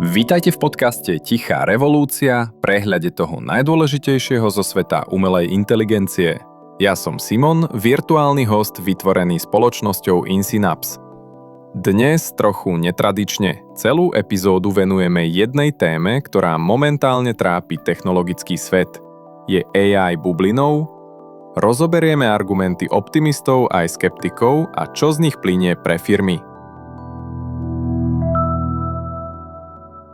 Vítajte v podcaste Tichá revolúcia, prehľade toho najdôležitejšieho zo sveta umelej inteligencie. Ja som Simon, virtuálny host vytvorený spoločnosťou InSynapse. Dnes trochu netradične celú epizódu venujeme jednej téme, ktorá momentálne trápi technologický svet. Je AI bublinou? Rozoberieme argumenty optimistov aj skeptikov a čo z nich plynie pre firmy.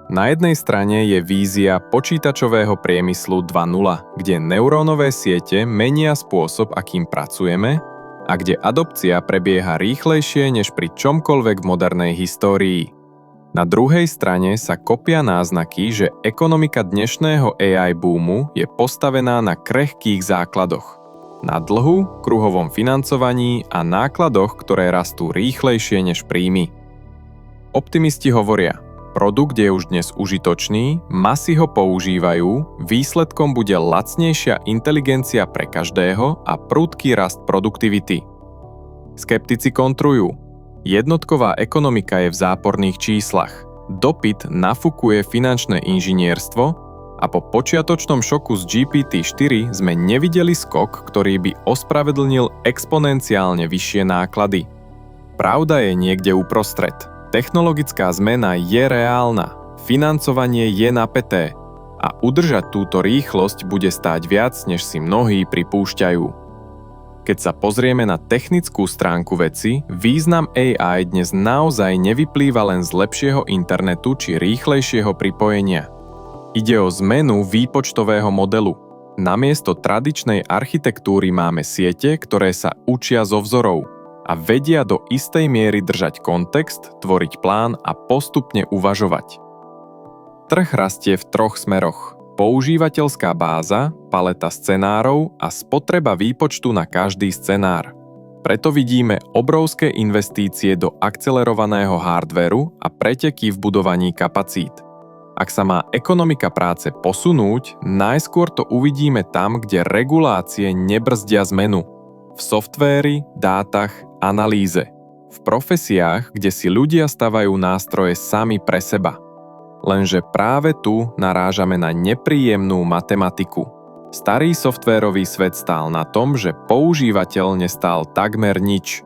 Na jednej strane je vízia počítačového priemyslu 2.0, kde neurónové siete menia spôsob, akým pracujeme a kde adopcia prebieha rýchlejšie než pri čomkoľvek v modernej histórii. Na druhej strane sa kopia náznaky, že ekonomika dnešného AI boomu je postavená na krehkých základoch. Na dlhu, kruhovom financovaní a nákladoch, ktoré rastú rýchlejšie než príjmy. Optimisti hovoria, produkt je už dnes užitočný, masy ho používajú, výsledkom bude lacnejšia inteligencia pre každého a prudký rast produktivity. Skeptici kontrujú. Jednotková ekonomika je v záporných číslach. Dopyt nafúkuje finančné inžinierstvo a po počiatočnom šoku z GPT-4 sme nevideli skok, ktorý by ospravedlnil exponenciálne vyššie náklady. Pravda je niekde uprostred. Technologická zmena je reálna, financovanie je napäté a udržať túto rýchlosť bude stáť viac, než si mnohí pripúšťajú. Keď sa pozrieme na technickú stránku veci, význam AI dnes naozaj nevyplýva len z lepšieho internetu či rýchlejšieho pripojenia. Ide o zmenu výpočtového modelu. Namiesto tradičnej architektúry máme siete, ktoré sa učia zo vzorov a vedia do istej miery držať kontext, tvoriť plán a postupne uvažovať. Trh rastie v troch smeroch. Používateľská báza, paleta scenárov a spotreba výpočtu na každý scenár. Preto vidíme obrovské investície do akcelerovaného hardvéru a preteky v budovaní kapacít. Ak sa má ekonomika práce posunúť, najskôr to uvidíme tam, kde regulácie nebrzdia zmenu. V softvéri, dátach, analýze. V profesiách, kde si ľudia stavajú nástroje sami pre seba. Lenže práve tu narážame na nepríjemnú matematiku. Starý softvérový svet stál na tom, že používateľ nestál takmer nič.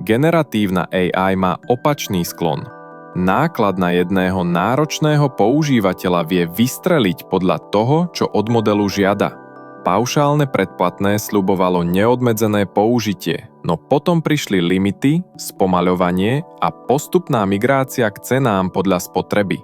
Generatívna AI má opačný sklon. Náklad na jedného náročného používateľa vie vystreliť podľa toho, čo od modelu žiada. Paušálne predplatné sľubovalo neobmedzené použitie, no potom prišli limity, spomaľovanie a postupná migrácia k cenám podľa spotreby.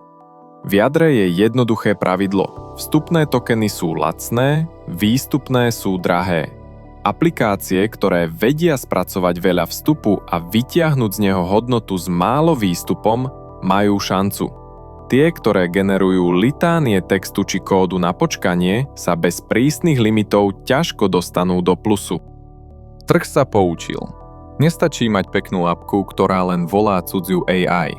V jadre je jednoduché pravidlo. Vstupné tokeny sú lacné, výstupné sú drahé. Aplikácie, ktoré vedia spracovať veľa vstupu a vytiahnuť z neho hodnotu s málo výstupom, majú šancu. Tie, ktoré generujú litánie textu či kódu na počkanie, sa bez prísnych limitov ťažko dostanú do plusu. Trh sa poučil. Nestačí mať peknú apku, ktorá len volá cudziu AI.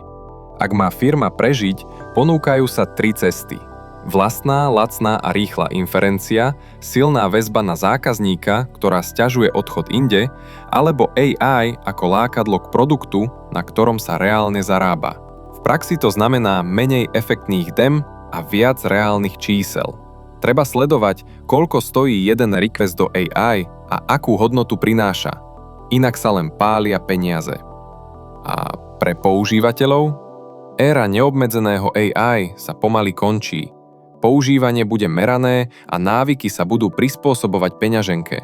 Ak má firma prežiť, ponúkajú sa 3 cesty. Vlastná, lacná a rýchla inferencia, silná väzba na zákazníka, ktorá sťažuje odchod inde, alebo AI ako lákadlo k produktu, na ktorom sa reálne zarába. V praxi to znamená menej efektných dem a viac reálnych čísel. Treba sledovať, koľko stojí jeden request do AI a akú hodnotu prináša. Inak sa len pália peniaze. A pre používateľov? Éra neobmedzeného AI sa pomaly končí. Používanie bude merané a návyky sa budú prispôsobovať peňaženke.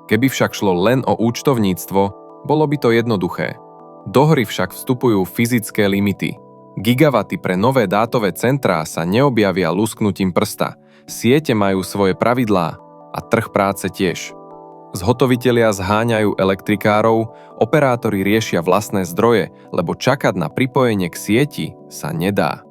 Keby však šlo len o účtovníctvo, bolo by to jednoduché. Do hry však vstupujú fyzické limity. Gigawaty pre nové dátové centrá sa neobjavia lusknutím prsta. Siete majú svoje pravidlá a trh práce tiež. Zhotovitelia zháňajú elektrikárov, operátori riešia vlastné zdroje, lebo čakať na pripojenie k sieti sa nedá.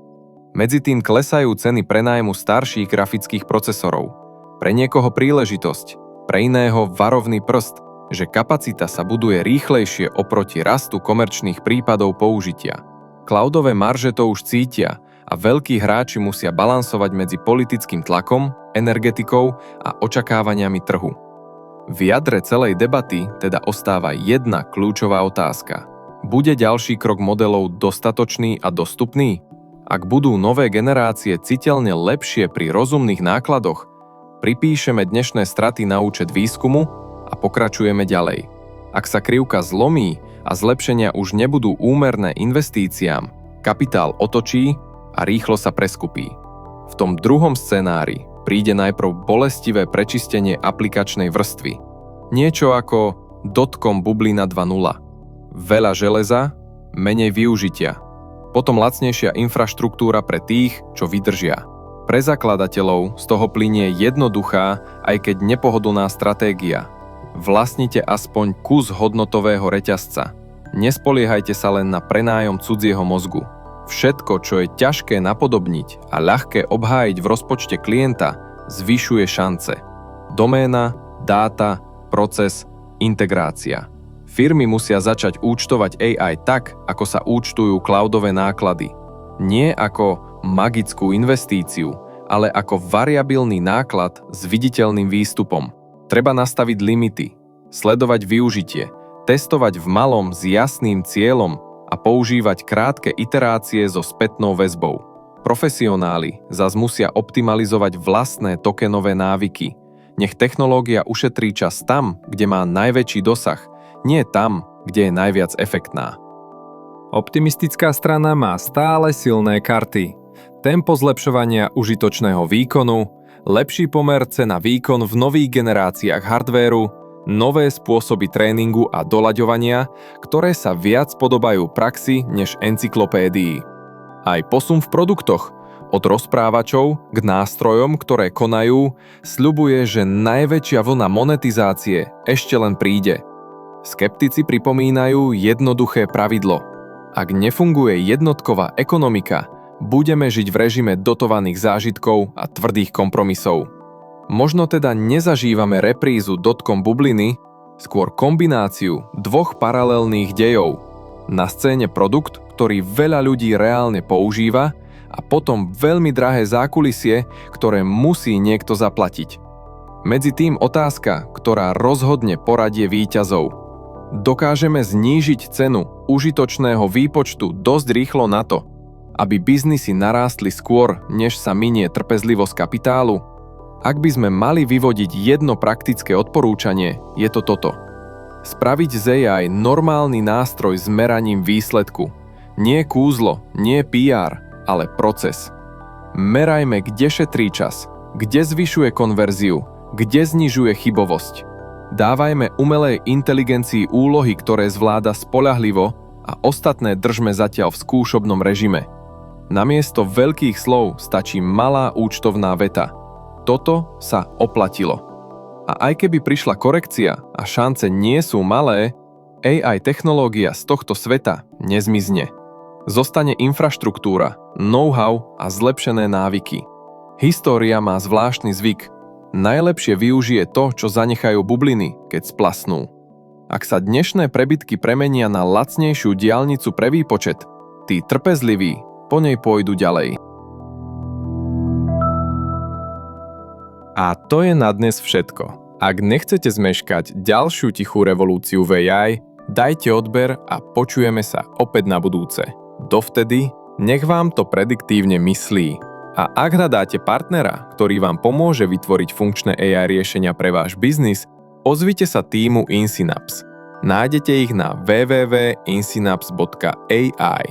Medzi tým klesajú ceny prenájmu starších grafických procesorov. Pre niekoho príležitosť, pre iného varovný prst, že kapacita sa buduje rýchlejšie oproti rastu komerčných prípadov použitia. Cloudové marže to už cítia a veľkí hráči musia balansovať medzi politickým tlakom, energetikou a očakávaniami trhu. V jadre celej debaty teda ostáva jedna kľúčová otázka. Bude ďalší krok modelov dostatočný a dostupný? Ak budú nové generácie citeľne lepšie pri rozumných nákladoch, pripíšeme dnešné straty na účet výskumu a pokračujeme ďalej. Ak sa krivka zlomí a zlepšenia už nebudú úmerné investíciám, kapitál otočí a rýchlo sa preskupí. V tom druhom scenári príde najprv bolestivé prečistenie aplikačnej vrstvy. Niečo ako dotcom bublina 2.0. Veľa železa, menej využitia. Potom lacnejšia infraštruktúra pre tých, čo vydržia. Pre zakladateľov z toho plynie jednoduchá, aj keď nepohodlná stratégia. Vlastnite aspoň kus hodnotového reťazca. Nespoliehajte sa len na prenájom cudzieho mozgu. Všetko, čo je ťažké napodobniť a ľahké obhájiť v rozpočte klienta, zvyšuje šance. Doména, dáta, proces, integrácia. Firmy musia začať účtovať AI tak, ako sa účtujú cloudové náklady. Nie ako magickú investíciu, ale ako variabilný náklad s viditeľným výstupom. Treba nastaviť limity, sledovať využitie, testovať v malom s jasným cieľom a používať krátke iterácie so spätnou väzbou. Profesionáli zas musia optimalizovať vlastné tokenové návyky. Nech technológia ušetrí čas tam, kde má najväčší dosah, nie tam, kde je najviac efektná. Optimistická strana má stále silné karty. Tempo zlepšovania užitočného výkonu, lepší pomer cena-výkon v nových generáciách hardvéru, nové spôsoby tréningu a doľaďovania, ktoré sa viac podobajú praxi než encyklopédii. Aj posun v produktoch, od rozprávačov k nástrojom, ktoré konajú, sľubuje, že najväčšia vlna monetizácie ešte len príde. Skeptici pripomínajú jednoduché pravidlo. Ak nefunguje jednotková ekonomika, budeme žiť v režime dotovaných zážitkov a tvrdých kompromisov. Možno teda nezažívame reprízu dotcom bubliny, skôr kombináciu dvoch paralelných dejov. Na scéne produkt, ktorý veľa ľudí reálne používa, a potom veľmi drahé zákulisie, ktoré musí niekto zaplatiť. Medzi tým otázka, ktorá rozhodne poradie víťazov. Dokážeme znížiť cenu užitočného výpočtu dosť rýchlo na to, aby biznisy narástli skôr, než sa minie trpezlivosť kapitálu? Ak by sme mali vyvodiť jedno praktické odporúčanie, je to toto. Spraviť z AI normálny nástroj s meraním výsledku. Nie kúzlo, nie PR, ale proces. Merajme, kde šetrí čas, kde zvyšuje konverziu, kde znižuje chybovosť. Dávajme umelej inteligencii úlohy, ktoré zvláda spoľahlivo a ostatné držme zatiaľ v skúšobnom režime. Namiesto veľkých slov stačí malá účtovná veta. Toto sa oplatilo. A aj keby prišla korekcia a šance nie sú malé, AI technológia z tohto sveta nezmizne. Zostane infraštruktúra, know-how a zlepšené návyky. História má zvláštny zvyk. Najlepšie využije to, čo zanechajú bubliny, keď splasnú. Ak sa dnešné prebytky premenia na lacnejšiu diaľnicu pre výpočet, tí trpezliví po nej pôjdu ďalej. A to je na dnes všetko. Ak nechcete zmeškať ďalšiu tichú revolúciu v AI, dajte odber a počujeme sa opäť na budúce. Dovtedy, nech vám to prediktívne myslí. A ak hľadáte partnera, ktorý vám pomôže vytvoriť funkčné AI riešenia pre váš biznis, ozvite sa týmu InSynapse. Nájdete ich na www.insynapse.ai.